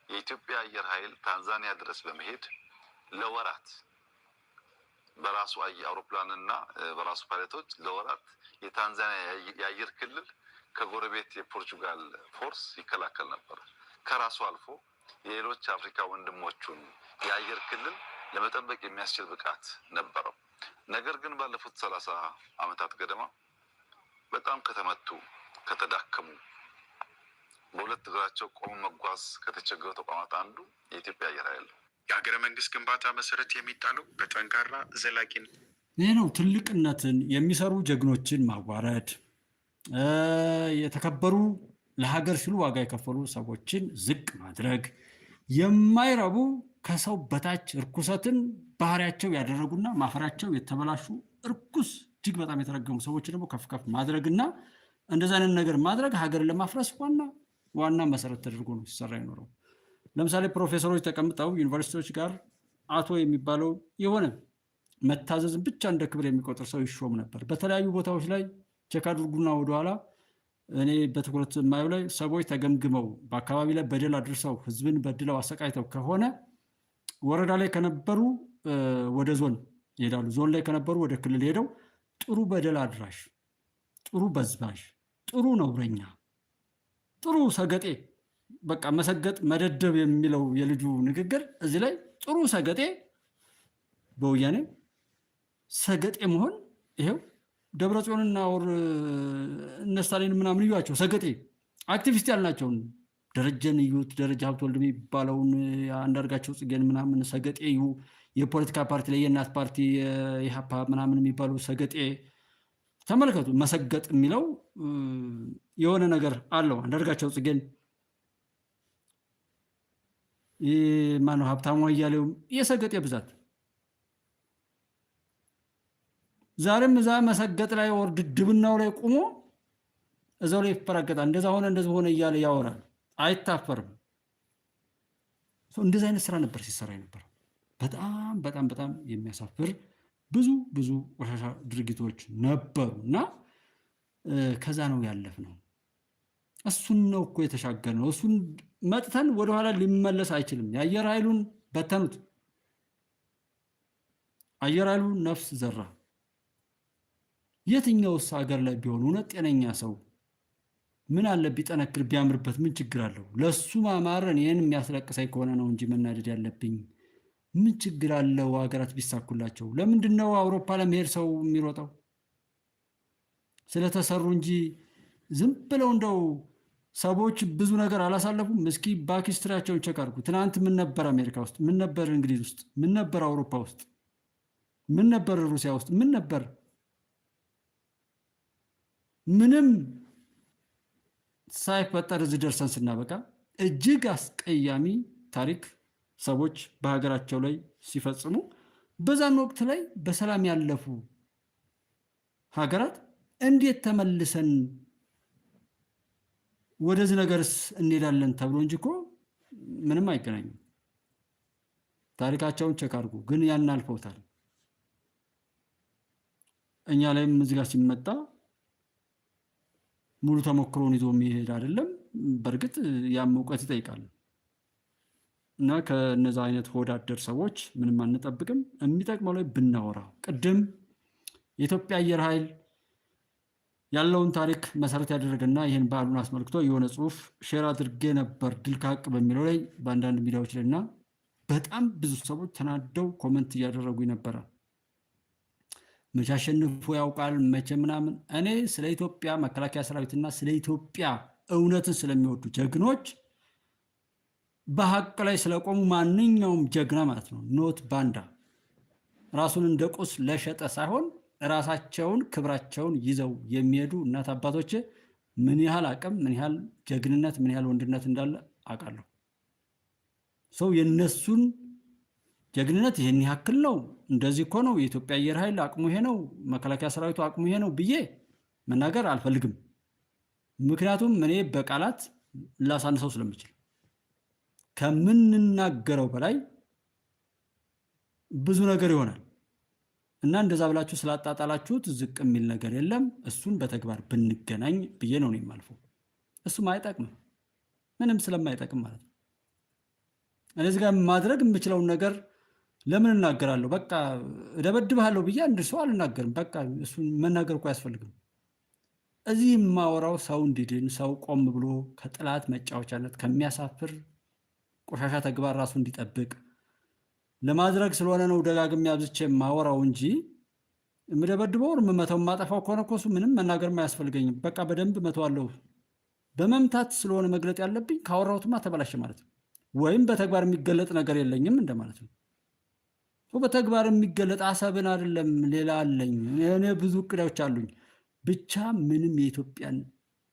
የኢትዮጵያ አየር ኃይል ታንዛኒያ ድረስ በመሄድ ለወራት በራሱ አውሮፕላንና በራሱ ፓይለቶች ለወራት የታንዛኒያ የአየር ክልል ከጎረቤት የፖርቹጋል ፎርስ ይከላከል ነበር። ከራሱ አልፎ የሌሎች አፍሪካ ወንድሞቹን የአየር ክልል ለመጠበቅ የሚያስችል ብቃት ነበረው። ነገር ግን ባለፉት 30 ዓመታት ገደማ በጣም ከተመቱ፣ ከተዳከሙ፣ በሁለት እግራቸው ቆሞ መጓዝ ከተቸገሩ ተቋማት አንዱ የኢትዮጵያ አየር ኃይል ነው። የሀገረ መንግስት ግንባታ መሰረት የሚጣለው በጠንካራ ዘላቂ ይህ ነው። ትልቅነትን የሚሰሩ ጀግኖችን ማዋረድ፣ የተከበሩ ለሀገር ሲሉ ዋጋ የከፈሉ ሰዎችን ዝቅ ማድረግ፣ የማይረቡ ከሰው በታች እርኩሰትን ባህሪያቸው ያደረጉና ማፈራቸው የተበላሹ እርኩስ እጅግ በጣም የተረገሙ ሰዎች ደግሞ ከፍ ከፍ ማድረግና እንደዛ አይነት ነገር ማድረግ ሀገርን ለማፍረስ ዋና መሰረት ተደርጎ ነው ሲሰራ የኖረው። ለምሳሌ ፕሮፌሰሮች ተቀምጠው ዩኒቨርሲቲዎች ጋር አቶ የሚባለው የሆነ መታዘዝን ብቻ እንደ ክብር የሚቆጥር ሰው ይሾም ነበር። በተለያዩ ቦታዎች ላይ ቼክ አድርጉና ወደኋላ እኔ በትኩረት የማየው ላይ ሰዎች ተገምግመው በአካባቢ ላይ በደል አድርሰው ህዝብን በድለው አሰቃይተው ከሆነ ወረዳ ላይ ከነበሩ ወደ ዞን ይሄዳሉ። ዞን ላይ ከነበሩ ወደ ክልል ሄደው ጥሩ በደል አድራሽ፣ ጥሩ በዝባዥ፣ ጥሩ ነውረኛ፣ ጥሩ ሰገጤ፣ በቃ መሰገጥ መደደብ የሚለው የልጁ ንግግር እዚህ ላይ ጥሩ ሰገጤ በወያኔ ሰገጤ መሆን ይሄው ደብረጽዮንና ወር እነ ስታሊን ምናምን እዩዋቸው። ሰገጤ አክቲቪስት ያልናቸውን ደረጀን እዩት፣ ደረጃ ሀብተወልድ የሚባለውን አንዳርጋቸው ጽጌን ምናምን ሰገጤ እዩ። የፖለቲካ ፓርቲ ላይ የእናት ፓርቲ የኢሃፓ ምናምን የሚባሉ ሰገጤ ተመልከቱ። መሰገጥ የሚለው የሆነ ነገር አለው። አንዳርጋቸው ጽጌን ማነው ሀብታሙ አያሌው የሰገጤ ብዛት ዛሬም እዛ መሰገጥ ላይ ወር ድብናው ላይ ቆሞ እዛው ላይ ይፈራገጣል። እንደዛ ሆነ እንደዛ ሆነ እያለ ያወራል። አይታፈርም። እንደዚህ አይነት ስራ ነበር ሲሰራ ነበር። በጣም በጣም በጣም የሚያሳፍር ብዙ ቆሻሻ ድርጊቶች ነበሩ እና ከዛ ነው ያለፍነው። እሱን ነው እኮ የተሻገርነው። እሱን መጥተን ወደኋላ ሊመለስ አይችልም። የአየር ኃይሉን በተኑት። አየር ኃይሉ ነፍስ ዘራ። የትኛውስ ሀገር ላይ ቢሆን እውነት ጤነኛ ሰው ምን አለ ቢጠነክር ቢያምርበት ምን ችግር አለው? ለሱ ማማረን ይህን የሚያስለቅሰኝ ከሆነ ነው እንጂ መናደድ ያለብኝ ምን ችግር አለው? ሀገራት ቢሳኩላቸው። ለምንድን ነው አውሮፓ ለመሄድ ሰው የሚሮጠው? ስለተሰሩ እንጂ ዝም ብለው እንደው ሰዎች ብዙ ነገር አላሳለፉም። እስኪ ባክ ሂስትሪያቸውን ቼክ አድርጉ። ትናንት ምን ነበር አሜሪካ ውስጥ? ምን ነበር እንግሊዝ ውስጥ? ምን ነበር አውሮፓ ውስጥ? ምን ነበር ሩሲያ ውስጥ? ምን ነበር? ምንም ሳይፈጠር እዚህ ደርሰን ስናበቃ እጅግ አስቀያሚ ታሪክ ሰዎች በሀገራቸው ላይ ሲፈጽሙ በዛን ወቅት ላይ በሰላም ያለፉ ሀገራት እንዴት ተመልሰን ወደዚህ ነገርስ እንሄዳለን ተብሎ እንጂ እኮ ምንም አይገናኝም። ታሪካቸውን ቼክ አድርጉ። ግን ያን አልፈውታል። እኛ ላይም እዚህ ጋር ሲመጣ ሙሉ ተሞክሮን ይዞ የሚሄድ አይደለም። በእርግጥ ያም እውቀት ይጠይቃል እና ከነዛ አይነት ሆዳደር ሰዎች ምንም አንጠብቅም። የሚጠቅመው ላይ ብናወራ ቅድም የኢትዮጵያ አየር ኃይል ያለውን ታሪክ መሰረት ያደረገና ይህን ባህሉን አስመልክቶ የሆነ ጽሁፍ ሼር አድርጌ ነበር ድል ከሀቅ በሚለው ላይ በአንዳንድ ሚዲያዎች ላይ እና በጣም ብዙ ሰዎች ተናደው ኮመንት እያደረጉ ነበረ። መቼ አሸንፎ ያውቃል መቼ ምናምን። እኔ ስለ ኢትዮጵያ መከላከያ ሰራዊትና ስለ ኢትዮጵያ እውነትን ስለሚወዱ ጀግኖች በሀቅ ላይ ስለቆሙ ማንኛውም ጀግና ማለት ነው ኖት ባንዳ ራሱን እንደ ቁስ ለሸጠ ሳይሆን ራሳቸውን ክብራቸውን ይዘው የሚሄዱ እናት አባቶች ምን ያህል አቅም ምን ያህል ጀግንነት ምን ያህል ወንድነት እንዳለ አውቃለሁ። ሰው የነሱን ጀግንነት ይሄን ያክል ነው እንደዚህ እኮ ነው የኢትዮጵያ አየር ኃይል አቅሙ ይሄ ነው መከላከያ ሰራዊቱ አቅሙ ይሄ ነው ብዬ መናገር አልፈልግም። ምክንያቱም እኔ በቃላት ላሳንሰው ስለምችል ከምንናገረው በላይ ብዙ ነገር ይሆናል እና እንደዛ ብላችሁ ስላጣጣላችሁት ዝቅ የሚል ነገር የለም። እሱን በተግባር ብንገናኝ ብዬ ነው የማልፈው። እሱም አይጠቅምም ምንም ስለማይጠቅም ማለት ነው። እነዚህ ጋር ማድረግ የምችለውን ነገር ለምን እናገራለሁ? በቃ እደበድብሃለሁ ብዬ አንድ ሰው አልናገርም። በቃ እሱን መናገር እኮ አያስፈልግም። እዚህ የማወራው ሰው እንዲድን ሰው ቆም ብሎ ከጥላት መጫወቻነት ከሚያሳፍር ቆሻሻ ተግባር ራሱ እንዲጠብቅ ለማድረግ ስለሆነ ነው ደጋግሜ አብዝቼ የማወራው እንጂ የምደበድበው የምመታው የማጠፋው ከሆነ እኮ እሱ ምንም መናገርም አያስፈልገኝም። በቃ በደንብ መተዋለሁ። በመምታት ስለሆነ መግለጥ ያለብኝ ካወራሁትማ ተበላሸ ማለት ነው። ወይም በተግባር የሚገለጥ ነገር የለኝም እንደማለት ነው። በተግባር የሚገለጥ አሰብን አይደለም ሌላ አለኝ። እኔ ብዙ እቅዶች አሉኝ። ብቻ ምንም የኢትዮጵያን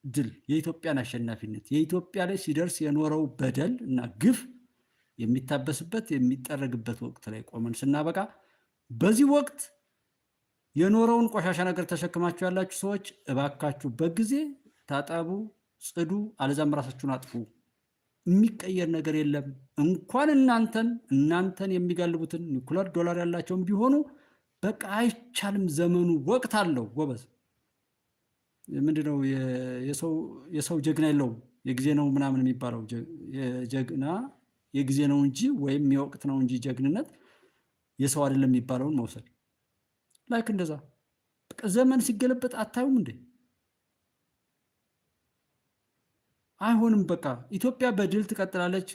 ድል የኢትዮጵያን አሸናፊነት የኢትዮጵያ ላይ ሲደርስ የኖረው በደል እና ግፍ የሚታበስበት የሚጠረግበት ወቅት ላይ ቆመን ስናበቃ በዚህ ወቅት የኖረውን ቆሻሻ ነገር ተሸክማችሁ ያላችሁ ሰዎች እባካችሁ በጊዜ ታጠቡ፣ ጽዱ፣ አለዛም ራሳችሁን አጥፉ። የሚቀየር ነገር የለም። እንኳን እናንተን የሚጋልቡትን ኒኩለር ዶላር ያላቸውም ቢሆኑ በቃ አይቻልም። ዘመኑ ወቅት አለው ጎበዝ። ምንድነው የሰው ጀግና የለውም የጊዜ ነው ምናምን የሚባለው ጀግና የጊዜ ነው እንጂ ወይም የወቅት ነው እንጂ ጀግንነት የሰው አይደለም የሚባለውን መውሰድ ላይክ እንደዛ በቃ ዘመን ሲገለበጥ አታዩም እንዴ? አይሆንም። በቃ ኢትዮጵያ በድል ትቀጥላለች።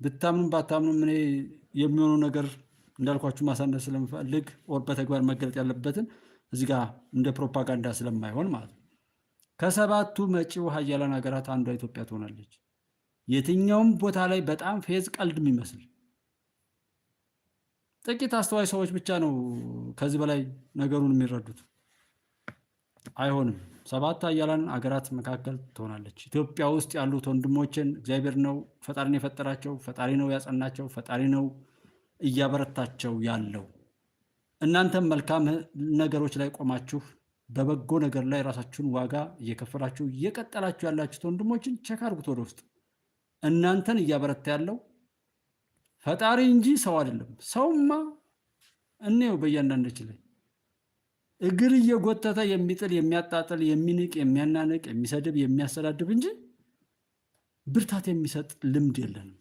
ብታምኑም ባታምኑም እኔ የሚሆነው ነገር እንዳልኳችሁ ማሳነስ ስለምፈልግ ወር በተግባር መገለጥ ያለበትን እዚህ ጋር እንደ ፕሮፓጋንዳ ስለማይሆን ማለት ነው። ከሰባቱ መጪው ሀያላን ሀገራት አንዷ ኢትዮጵያ ትሆናለች። የትኛውም ቦታ ላይ በጣም ፌዝ ቀልድ የሚመስል ጥቂት አስተዋይ ሰዎች ብቻ ነው ከዚህ በላይ ነገሩን የሚረዱት። አይሆንም። ሰባት ሀያላን ሀገራት መካከል ትሆናለች። ኢትዮጵያ ውስጥ ያሉት ወንድሞችን እግዚአብሔር ነው ፈጣሪን የፈጠራቸው፣ ፈጣሪ ነው ያጸናቸው፣ ፈጣሪ ነው እያበረታቸው ያለው። እናንተም መልካም ነገሮች ላይ ቆማችሁ በበጎ ነገር ላይ ራሳችሁን ዋጋ እየከፈላችሁ እየቀጠላችሁ ያላችሁት ወንድሞችን ቼክ አድርጉት ወደ ውስጥ። እናንተን እያበረታ ያለው ፈጣሪ እንጂ ሰው አይደለም። ሰውማ እኔው በእያንዳንዳችን ላይ እግር እየጎተተ የሚጥል የሚያጣጥል የሚንቅ የሚያናንቅ የሚሰድብ የሚያሰዳድብ እንጂ ብርታት የሚሰጥ ልምድ የለንም።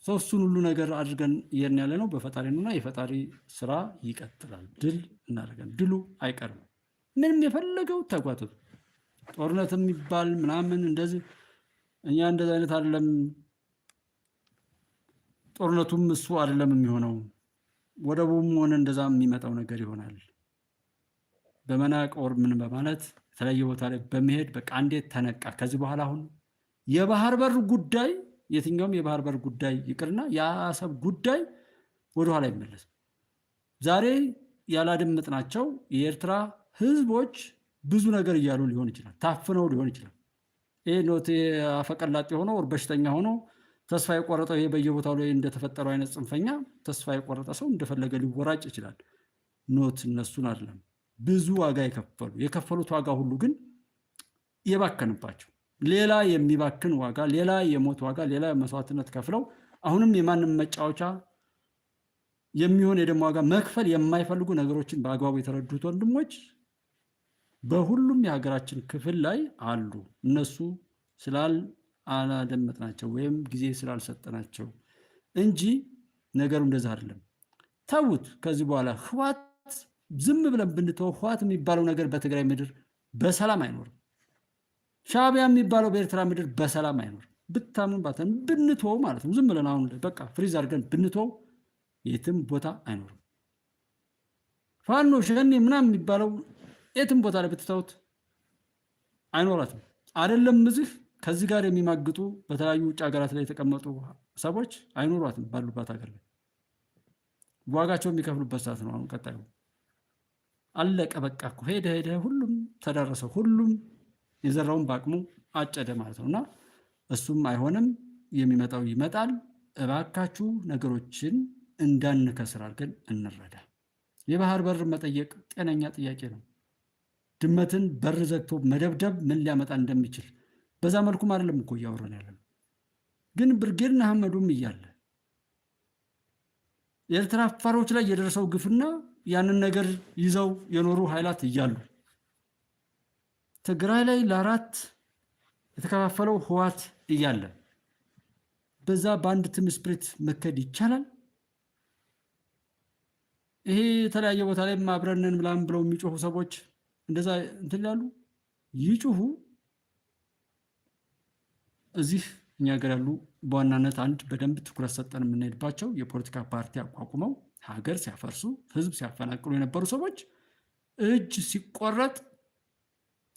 እሱን ሁሉ ነገር አድርገን እየርን ያለ ነው በፈጣሪ ነውና የፈጣሪ ስራ ይቀጥላል። ድል እናደርጋለን። ድሉ አይቀርም። ምንም የፈለገው ተጓተቱ ጦርነት የሚባል ምናምን እንደዚህ እኛ እንደዚህ አይነት አይደለም። ጦርነቱም እሱ አይደለም የሚሆነው። ወደቡም ሆነ እንደዛ የሚመጣው ነገር ይሆናል። በመናቅ ወር ምን በማለት የተለያየ ቦታ ላይ በመሄድ በቃ እንዴት ተነቃ። ከዚህ በኋላ አሁን የባህር በር ጉዳይ የትኛውም የባህር በር ጉዳይ ይቅርና የአሰብ ጉዳይ ወደኋላ አይመለስም። ዛሬ ያላደመጥናቸው የኤርትራ ህዝቦች ብዙ ነገር እያሉ ሊሆን ይችላል። ታፍነው ሊሆን ይችላል። ይሄ ኖት አፈቀላጤ ሆኖ ወር በሽተኛ ሆኖ ተስፋ የቆረጠው ይሄ በየቦታው ላይ እንደተፈጠረው አይነት ጽንፈኛ ተስፋ የቆረጠ ሰው እንደፈለገ ሊወራጭ ይችላል። ኖት እነሱን አይደለም ብዙ ዋጋ የከፈሉት ዋጋ ሁሉ ግን የባከንባቸው ሌላ የሚባክን ዋጋ፣ ሌላ የሞት ዋጋ፣ ሌላ መስዋዕትነት ከፍለው አሁንም የማንም መጫወቻ የሚሆን የደም ዋጋ መክፈል የማይፈልጉ ነገሮችን በአግባቡ የተረዱት ወንድሞች በሁሉም የሀገራችን ክፍል ላይ አሉ። እነሱ ስላላደመጥናቸው ወይም ጊዜ ስላልሰጠናቸው እንጂ ነገሩ እንደዛ አይደለም። ተውት። ከዚህ በኋላ ህወሓት ዝም ብለን ብንተው ህወሓት የሚባለው ነገር በትግራይ ምድር በሰላም አይኖርም። ሻዕቢያ የሚባለው በኤርትራ ምድር በሰላም አይኖርም። ብታምኑ ባታምኑ ብንተው ማለት ነው። ዝም ብለን አሁን በቃ ፍሪዝ አድርገን ብንተው የትም ቦታ አይኖርም። ፋኖ ሸኔ ምናምን የሚባለው የትም ቦታ ላይ ብትተውት አይኖራትም። አይደለም እዚህ ከዚህ ጋር የሚማግጡ በተለያዩ ውጭ ሀገራት ላይ የተቀመጡ ሰዎች አይኖሯትም። ባሉባት ሀገር ላይ ዋጋቸው የሚከፍሉበት ሰዓት ነው። አሁን ቀጣዩ አለቀ በቃ እኮ ሄደ ሁሉም ተዳረሰው፣ ሁሉም የዘራውን በአቅሙ አጨደ ማለት ነው። እና እሱም አይሆንም፣ የሚመጣው ይመጣል። እባካችሁ ነገሮችን እንዳንከስር አድርገን እንረዳ። የባህር በር መጠየቅ ጤነኛ ጥያቄ ነው። ድመትን በር ዘግቶ መደብደብ ምን ሊያመጣ እንደሚችል በዛ መልኩም አይደለም እኮ እያወራን ያለን። ግን ብርጌድ ንሓመዱም እያለ የኤርትራ አፋሮች ላይ የደረሰው ግፍና ያንን ነገር ይዘው የኖሩ ኃይላት እያሉ ትግራይ ላይ ለአራት የተከፋፈለው ህወሓት እያለ በዛ በአንድ ትም ስፕሪት መከድ ይቻላል? ይሄ የተለያየ ቦታ ላይ አብረንን ምናምን ብለው የሚጮሁ ሰዎች እንደዛ እንትን ይላሉ። ይጩሁ። እዚህ እኛ ሀገር ያሉ በዋናነት አንድ በደንብ ትኩረት ሰጠን የምንሄድባቸው የፖለቲካ ፓርቲ አቋቁመው ሀገር ሲያፈርሱ ህዝብ ሲያፈናቅሉ የነበሩ ሰዎች እጅ ሲቆረጥ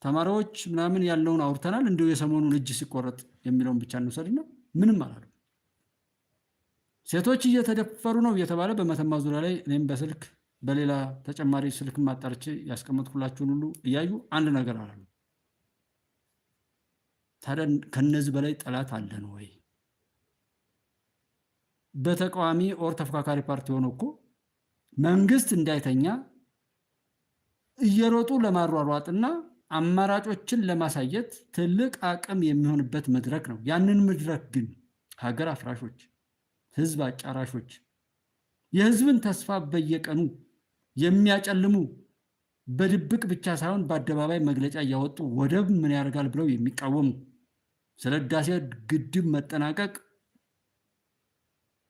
ተማሪዎች ምናምን ያለውን አውርተናል። እንዲሁ የሰሞኑን እጅ ሲቆረጥ የሚለውን ብቻ እንውሰድና ምንም አላሉ። ሴቶች እየተደፈሩ ነው እየተባለ በመተማ ዙሪያ ላይ እኔም በስልክ በሌላ ተጨማሪ ስልክ ማጣርቼ ያስቀመጥኩላችሁን ሁሉ እያዩ አንድ ነገር አላሉ። ታዲያ ከነዚህ በላይ ጠላት አለን ወይ? በተቃዋሚ ኦር ተፎካካሪ ፓርቲ ሆኖ እኮ መንግስት እንዳይተኛ እየሮጡ ለማሯሯጥና አማራጮችን ለማሳየት ትልቅ አቅም የሚሆንበት መድረክ ነው። ያንን መድረክ ግን ሀገር አፍራሾች፣ ህዝብ አጫራሾች፣ የህዝብን ተስፋ በየቀኑ የሚያጨልሙ በድብቅ ብቻ ሳይሆን በአደባባይ መግለጫ እያወጡ ወደብ ምን ያደርጋል ብለው የሚቃወሙ ስለ ህዳሴ ግድብ መጠናቀቅ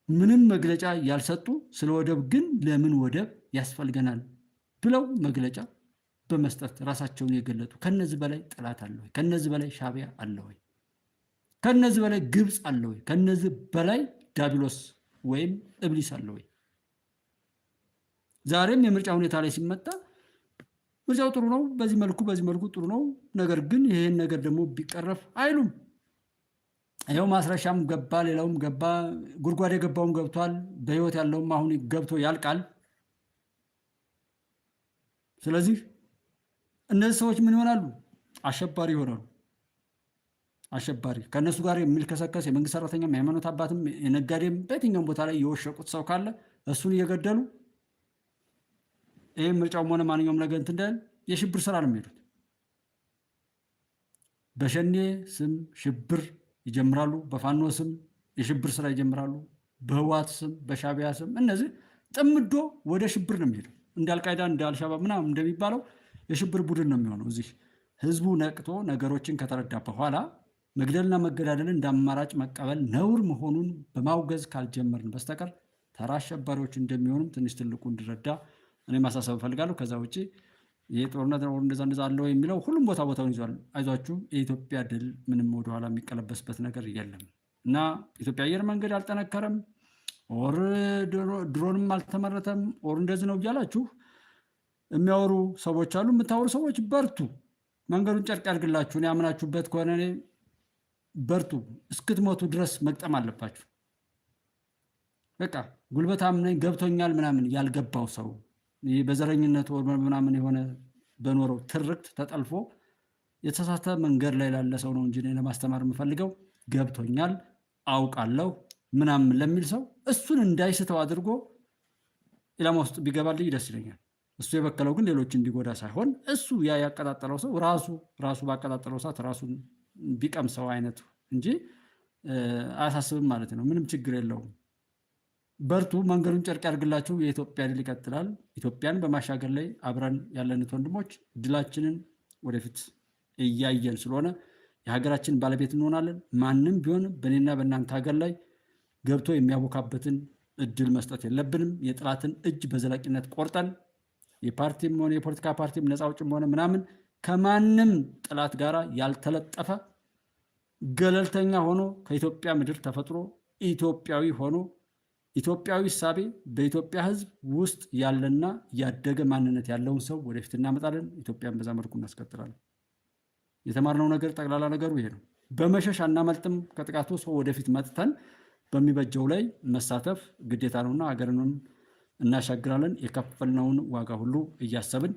ምንም መግለጫ ያልሰጡ ስለ ወደብ ግን ለምን ወደብ ያስፈልገናል ብለው መግለጫ በመስጠት ራሳቸውን የገለጡ ከነዚህ በላይ ጠላት አለ ወይ? ከነዚህ በላይ ሻዕቢያ አለ ወይ? ከነዚህ በላይ ግብፅ አለ ወይ? ከነዚህ በላይ ዳቢሎስ ወይም እብሊስ አለ ወይ? ዛሬም የምርጫ ሁኔታ ላይ ሲመጣ ምርጫው ጥሩ ነው፣ በዚህ መልኩ ጥሩ ነው፣ ነገር ግን ይሄን ነገር ደግሞ ቢቀረፍ አይሉም። ይኸው ማስረሻም ገባ፣ ሌላውም ገባ፣ ጉድጓድ የገባውም ገብቷል፣ በህይወት ያለውም አሁን ገብቶ ያልቃል። ስለዚህ እነዚህ ሰዎች ምን ይሆናሉ? አሸባሪ ይሆናሉ። አሸባሪ ከእነሱ ጋር የሚልከሰከስ የመንግስት ሰራተኛም የሃይማኖት አባትም የነጋዴም በየትኛውም ቦታ ላይ የወሸቁት ሰው ካለ እሱን እየገደሉ ይህ ምርጫውም ሆነ ማንኛውም ነገር እንትን እንዳይል የሽብር ስራ ነው የሚሄዱት። በሸኔ ስም ሽብር ይጀምራሉ፣ በፋኖ ስም የሽብር ስራ ይጀምራሉ፣ በህወሓት ስም በሻዕቢያ ስም እነዚህ ጥምዶ ወደ ሽብር ነው የሚሄዱ። እንደ አልቃይዳ እንደ አልሻባብ ምናምን እንደሚባለው የሽብር ቡድን ነው የሚሆነው። እዚህ ህዝቡ ነቅቶ ነገሮችን ከተረዳ በኋላ መግደልና መገዳደልን እንደ አማራጭ መቀበል ነውር መሆኑን በማውገዝ ካልጀመርን በስተቀር ተራ አሸባሪዎች እንደሚሆኑም ትንሽ ትልቁ እንዲረዳ እኔ ማሳሰብ እፈልጋለሁ። ከዛ ውጭ ይሄ ጦርነት እንደዛ አለው የሚለው ሁሉም ቦታውን ይዟል። አይዟችሁ፣ የኢትዮጵያ ድል ምንም ወደኋላ የሚቀለበስበት ነገር የለም እና ኢትዮጵያ አየር መንገድ አልጠነከረም ኦር ድሮንም አልተመረተም ኦር እንደዚህ ነው እያላችሁ የሚያወሩ ሰዎች አሉ። የምታወሩ ሰዎች በርቱ፣ መንገዱን ጨርቅ ያድርግላችሁ። እኔ ያምናችሁበት ከሆነ እኔ በርቱ፣ እስክትሞቱ ድረስ መግጠም አለባችሁ። በቃ ጉልበታም ነኝ ገብቶኛል ምናምን ያልገባው ሰው ይህ በዘረኝነት ምናምን የሆነ በኖረው ትርክት ተጠልፎ የተሳሳተ መንገድ ላይ ላለ ሰው ነው እንጂ ለማስተማር የምፈልገው ገብቶኛል አውቃለሁ ምናምን ለሚል ሰው እሱን እንዳይስተው አድርጎ ኢላማ ውስጥ ቢገባልኝ ደስ ይለኛል። እሱ የበከለው ግን ሌሎች እንዲጎዳ ሳይሆን እሱ ያቀጣጠለው ሰው ራሱ ባቀጣጠለው ሰዓት ራሱን ቢቀምሰው አይነት እንጂ አያሳስብም ማለት ነው። ምንም ችግር የለውም። በርቱ፣ መንገዱን ጨርቅ ያድርግላችሁ። የኢትዮጵያ ድል ይቀጥላል። ኢትዮጵያን በማሻገር ላይ አብረን ያለንት ወንድሞች ድላችንን ወደፊት እያየን ስለሆነ የሀገራችን ባለቤት እንሆናለን። ማንም ቢሆን በእኔና በእናንተ ሀገር ላይ ገብቶ የሚያቦካበትን እድል መስጠት የለብንም። የጥላትን እጅ በዘላቂነት ቆርጠን የፓርቲም ሆነ የፖለቲካ ፓርቲም ነፃ አውጭም ሆነ ምናምን ከማንም ጥላት ጋር ያልተለጠፈ ገለልተኛ ሆኖ ከኢትዮጵያ ምድር ተፈጥሮ ኢትዮጵያዊ ሆኖ ኢትዮጵያዊ እሳቤ በኢትዮጵያ ሕዝብ ውስጥ ያለና ያደገ ማንነት ያለውን ሰው ወደፊት እናመጣለን። ኢትዮጵያን በዛ መልኩ እናስቀጥላለን። የተማርነው ነገር ጠቅላላ ነገሩ ይሄ ነው። በመሸሽ አናመልጥም ከጥቃቱ። ሰው ወደፊት መጥተን በሚበጀው ላይ መሳተፍ ግዴታ ነውና ሀገርንም እናሻግራለን። የከፈልነውን ዋጋ ሁሉ እያሰብን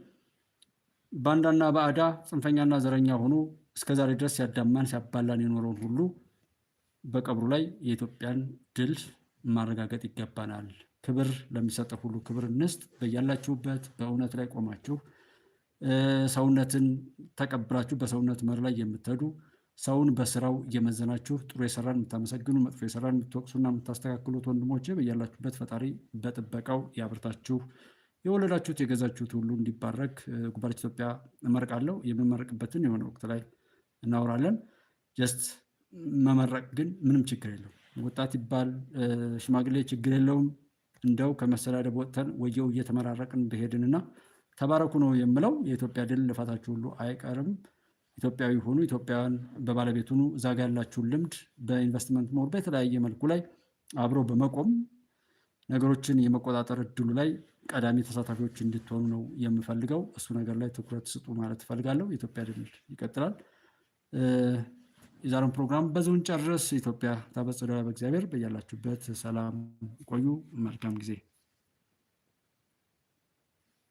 ባንዳና ባዕዳ ጽንፈኛና ዘረኛ ሆኖ እስከዛሬ ድረስ ሲያዳማን ሲያባላን የኖረውን ሁሉ በቀብሩ ላይ የኢትዮጵያን ድል ማረጋገጥ ይገባናል። ክብር ለሚሰጠው ሁሉ ክብር እንስጥ። በያላችሁበት በእውነት ላይ ቆማችሁ ሰውነትን ተቀብላችሁ በሰውነት መር ላይ የምትሄዱ ሰውን በስራው እየመዘናችሁ ጥሩ የሰራን የምታመሰግኑ መጥፎ የሰራን የምትወቅሱና የምታስተካክሉት ወንድሞቼ በያላችሁበት ፈጣሪ በጥበቃው ያብርታችሁ። የወለዳችሁት የገዛችሁት ሁሉ እንዲባረክ ጉባኤ ኢትዮጵያ እመርቃለሁ። የምመረቅበትን የሆነ ወቅት ላይ እናወራለን። ጀስት መመረቅ ግን ምንም ችግር የለውም። ወጣት ይባል ሽማግሌ ችግር የለውም። እንደው ከመሰዳደብ ወጥተን ወየው እየተመራረቅን በሄድንና ተባረኩ ነው የምለው። የኢትዮጵያ ድል ልፋታችሁ ሁሉ አይቀርም። ኢትዮጵያዊ ሆኑ፣ ኢትዮጵያውያን በባለቤቱ ኑ። እዛ ጋር ያላችሁን ልምድ በኢንቨስትመንት ሞር በተለያየ መልኩ ላይ አብሮ በመቆም ነገሮችን የመቆጣጠር እድሉ ላይ ቀዳሚ ተሳታፊዎች እንድትሆኑ ነው የምፈልገው። እሱ ነገር ላይ ትኩረት ስጡ ማለት እፈልጋለሁ። ኢትዮጵያ ድል ይቀጥላል። የዛሬውን ፕሮግራም በዚሁን ጨርስ። ኢትዮጵያ ታበጽሕና በእግዚአብሔር። በያላችሁበት ሰላም ቆዩ። መልካም ጊዜ